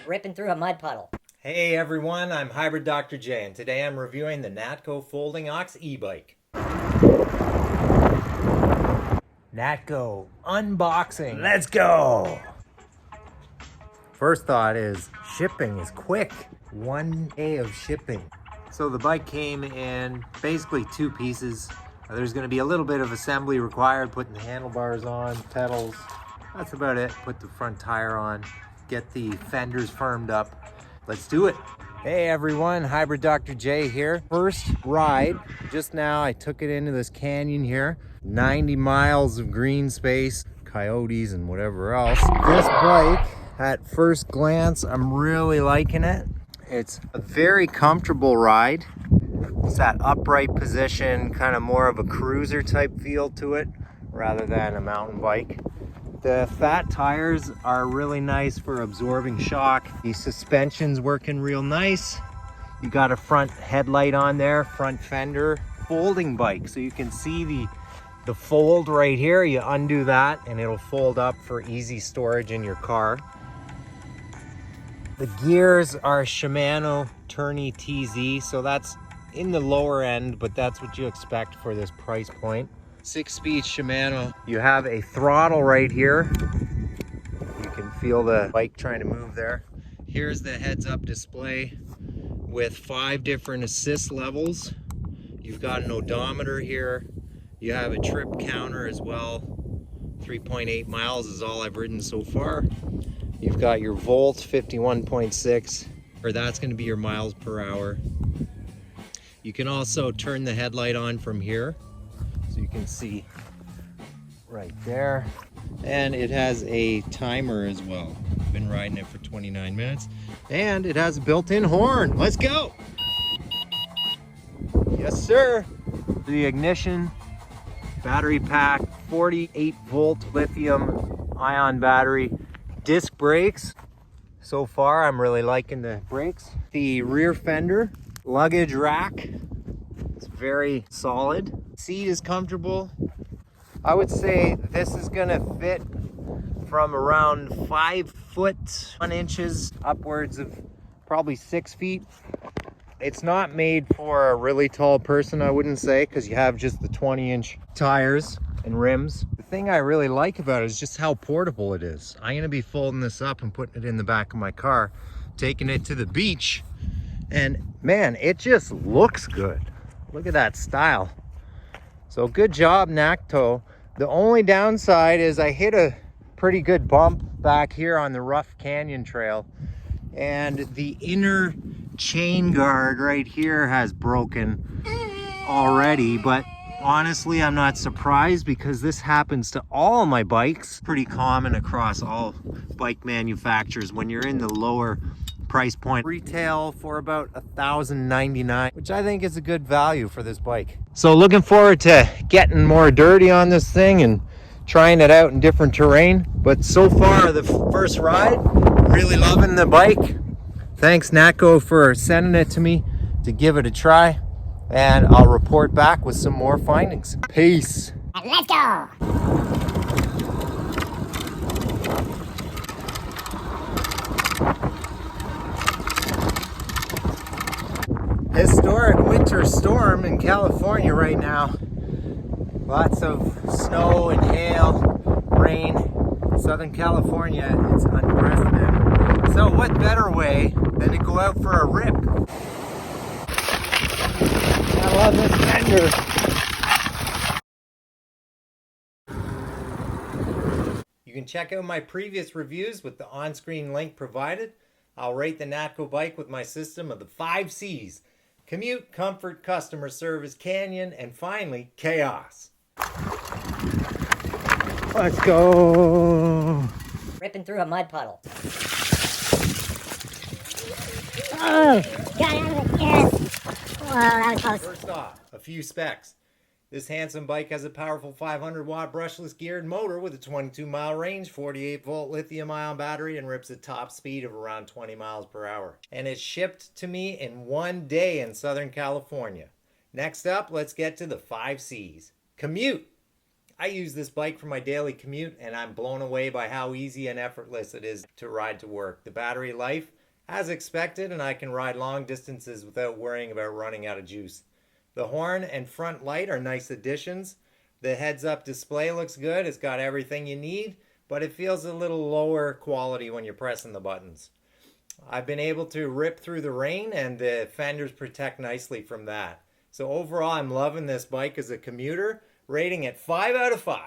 Ripping through a mud puddle. Hey everyone, I'm Hybrid Dr. J, and today I'm reviewing the Natko Folding Ox e-bike. Natko unboxing. Let's go! First thought is shipping is quick. 1 day of shipping. So the bike came in basically 2 pieces. There's going to be a little bit of assembly required, putting the handlebars on, pedals. That's about it. Put the front tire on, get the fenders firmed up. Let's do it. Hey everyone, Hybrid Dr. J here. First ride, just now I took it into this canyon here. 90 miles of green space, coyotes and whatever else. This bike, at first glance, I'm really liking it. It's a very comfortable ride. It's that upright position, kind of more of a cruiser type feel to it, rather than a mountain bike. The fat tires are really nice for absorbing shock. The suspension's working real nice. You got a front headlight on there, front fender, folding bike. So you can see the fold right here. You undo that and it'll fold up for easy storage in your car. The gears are Shimano Tourney TZ, so that's in the lower end, but that's what you expect for this price point. 6-speed Shimano. You have a throttle right here. You can feel the bike trying to move there. Here's the heads-up display with 5 different assist levels. You've got an odometer here. You have a trip counter as well. 3.8 miles is all I've ridden so far. You've got your volts, 51.6, or that's going to be your miles per hour. You can also turn the headlight on from here. So you can see right there. And it has a timer as well. I've been riding it for 29 minutes. And it has a built-in horn. Let's go! Yes, sir! The ignition, battery pack, 48 volt lithium ion battery, disc brakes. So far, I'm really liking the brakes. The rear fender, luggage rack. It's very solid. Seat is comfortable. I would say this is gonna fit from around 5 foot 1 inches upwards of probably 6 feet. It's not made for a really tall person, I wouldn't say, because you have just the 20-inch tires and rims. The thing I really like about it is just how portable it is. I'm gonna be folding this up and putting it in the back of my car, taking it to the beach, and man, it just looks good. Look at that style. So good job, Nakto. The only downside is I hit a pretty good bump back here on the rough canyon trail, and the inner chain guard right here has broken already, but honestly, I'm not surprised because this happens to all my bikes. Pretty common across all bike manufacturers when you're in the lower price point. Retail for about $1,099, which I think is a good value for this bike. So looking forward to getting more dirty on this thing and trying it out in different terrain. But so far, the first ride, really loving the bike. Thanks Natko for sending it to me to give it a try. And I'll report back with some more findings. Peace. Let's go! Historic winter storm in California right now. Lots of snow and hail, rain. Southern California, it's unprecedented. So what better way than to go out for a rip? I love this fender. You can check out my previous reviews with the on-screen link provided. I'll rate the Natko bike with my system of the 5 C's. Commute, comfort, customer service, canyon, and finally, chaos. Let's go. Ripping through a mud puddle. Oh, got out of it. Yes. Whoa, that was close. First off, a few specs. This handsome bike has a powerful 500 watt brushless geared motor with a 22-mile range, 48 volt lithium ion battery, and rips a top speed of around 20 miles per hour. And it's shipped to me in 1 day in Southern California. Next up, let's get to the 5 C's. Commute. I use this bike for my daily commute and I'm blown away by how easy and effortless it is to ride to work. The battery life, as expected, and I can ride long distances without worrying about running out of juice. The horn and front light are nice additions. The heads-up display looks good. It's got everything you need, but it feels a little lower quality when you're pressing the buttons. I've been able to rip through the rain and the fenders protect nicely from that. So overall, I'm loving this bike as a commuter, rating it 5 out of 5.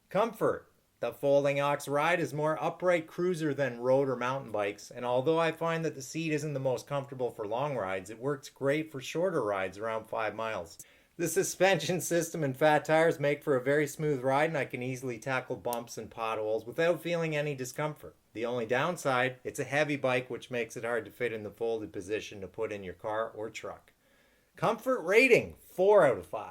Comfort. The folding ox ride is more upright cruiser than road or mountain bikes, and although I find that the seat isn't the most comfortable for long rides, it works great for shorter rides around 5 miles. The suspension system and fat tires make for a very smooth ride, and I can easily tackle bumps and potholes without feeling any discomfort. The only downside, it's a heavy bike, which makes it hard to fit in the folded position to put in your car or truck. Comfort rating, 4 out of 5.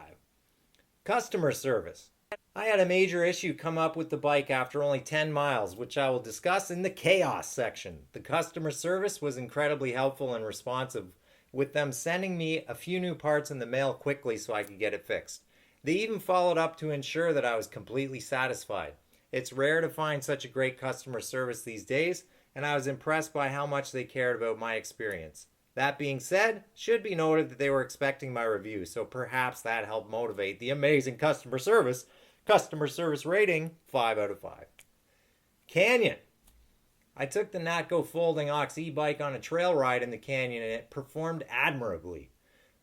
Customer service. I had a major issue come up with the bike after only 10 miles, which I will discuss in the chaos section. The customer service was incredibly helpful and responsive, with them sending me a few new parts in the mail quickly so I could get it fixed. They even followed up to ensure that I was completely satisfied. It's rare to find such a great customer service these days, and I was impressed by how much they cared about my experience. That being said, should be noted that they were expecting my review, so perhaps that helped motivate the amazing customer service. Customer service rating, 5 out of 5. Canyon. I took the Natko folding ox e-bike on a trail ride in the canyon and it performed admirably.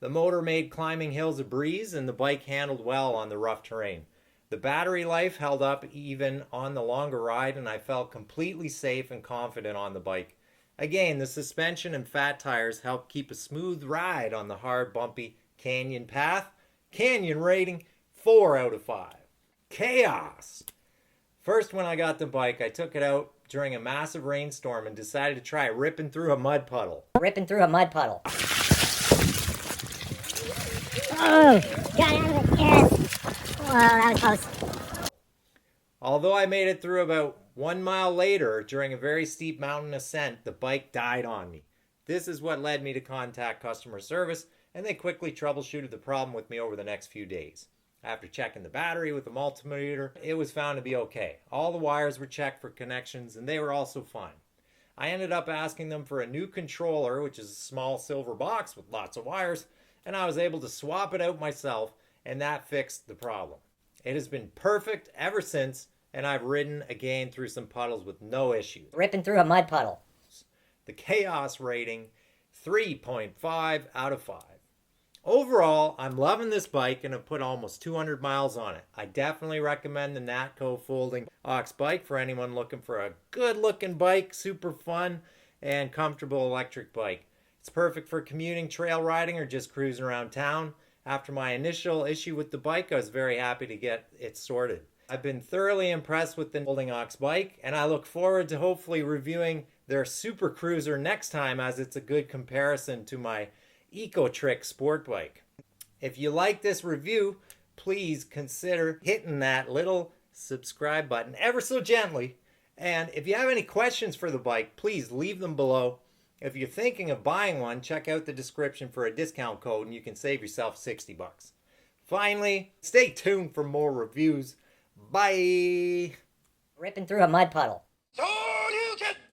The motor made climbing hills a breeze and the bike handled well on the rough terrain. The battery life held up even on the longer ride and I felt completely safe and confident on the bike. Again, the suspension and fat tires help keep a smooth ride on the hard, bumpy canyon path. Canyon rating, 4 out of 5. Chaos. First, when I got the bike, I took it out during a massive rainstorm and decided to try ripping through a mud puddle. Oh, got out of it. Yes. Whoa, that was close. Although I made it through about 1 mile later, during a very steep mountain ascent, the bike died on me. This is what led me to contact customer service, and they quickly troubleshooted the problem with me over the next few days. After checking the battery with a multimeter, it was found to be okay. All the wires were checked for connections, and they were also fine. I ended up asking them for a new controller, which is a small silver box with lots of wires, and I was able to swap it out myself, and that fixed the problem. It has been perfect ever since, and I've ridden again through some puddles with no issues. Ripping through a mud puddle. The chaos rating, 3.5 out of 5. Overall, I'm loving this bike and have put almost 200 miles on it. I definitely recommend the Natko folding ox bike for anyone looking for a good looking bike, super fun and comfortable electric bike. It's perfect for commuting, trail riding, or just cruising around town. After my initial issue with the bike, I was very happy to get it sorted. I've been thoroughly impressed with the folding ox bike, and I look forward to hopefully reviewing their Super Cruiser next time, as it's a good comparison to my Eco-Trick sport bike. If you like this review, please consider hitting that little subscribe button ever so gently. And if you have any questions for the bike, please leave them below. If you're thinking of buying one, check out the description for a discount code and you can save yourself 60 bucks. Finally, stay tuned for more reviews. Bye. Ripping through a mud puddle.